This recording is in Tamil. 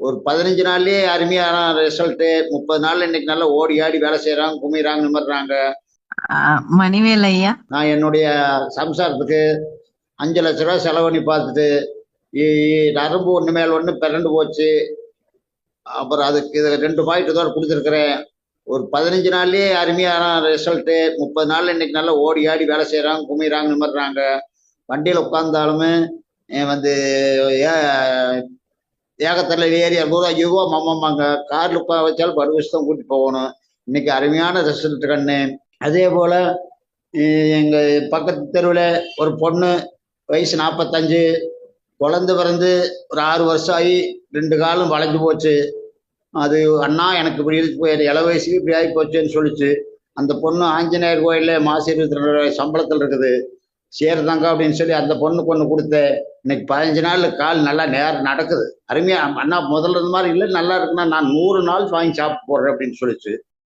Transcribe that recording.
ஒரு 15 நாள்லயே அருமையான ரிசல்ட்டு. 30 நாள்ல இன்னைக்கு நல்லா ஓடி ஆடி வேலை செய்றாங்க, குமிறாங்க, நிமிர்றாங்க. மணிவேல் ஐயா, நான் என்னுடைய சம்சாரத்துக்கு 5 லட்ச ரூபா செலவு பண்ணி பார்த்துட்டு நரம்பு ஒண்ணு மேல ஒண்ணு பிறண்டு போச்சு. அப்புறம் அதுக்கு இது 2 பாயிண்ட் இதோட கொடுத்துருக்குறேன். ஒரு 15 நாள்லயே அருமையான ரிசல்ட்டு. 30 நாள்ல இன்னைக்கு நல்லா ஓடி ஆடி வேலை செய்றாங்க, குமிறாங்க, நிமிர்றாங்க. வண்டியில உட்கார்ந்தாலுமே வந்து ஏகத்தில் ஏறி 60 மம்மம்மாங்க. கார்ல உட்கார வச்சாலும் பருவசம் கூட்டி போகணும். இன்னைக்கு அருமையான ரிசல்ட் கண்ணு. அதே போல எங்க பக்கத்து தெருவில் ஒரு பொண்ணு, வயசு 45, குழந்தை பிறந்து ஒரு 6 வருஷம் ஆகி 2 காலும் வளைஞ்சு போச்சு. அது அண்ணா எனக்கு இப்படி இருக்கு, இள வயசுக்கு இப்படி ஆகி போச்சுன்னு சொல்லிச்சு. அந்த பொண்ணு ஆஞ்சநேயர் கோயில்ல மாசம் 22 சம்பளத்தில் இருக்குது. சேருதாங்க அப்படின்னு சொல்லி அந்த பொண்ணுக்கு ஒன்று கொடுத்தேன். இன்னைக்கு 15 நாள் கால் நல்லா நேரம் நடக்குது. அருமையா அண்ணா முதல்ல இருந்த மாதிரி இல்லை, நல்லா இருக்குன்னா நான் 100 நாள் வாங்கி சாப்பிட்டு போடுறேன் அப்படின்னு சொல்லிச்சு.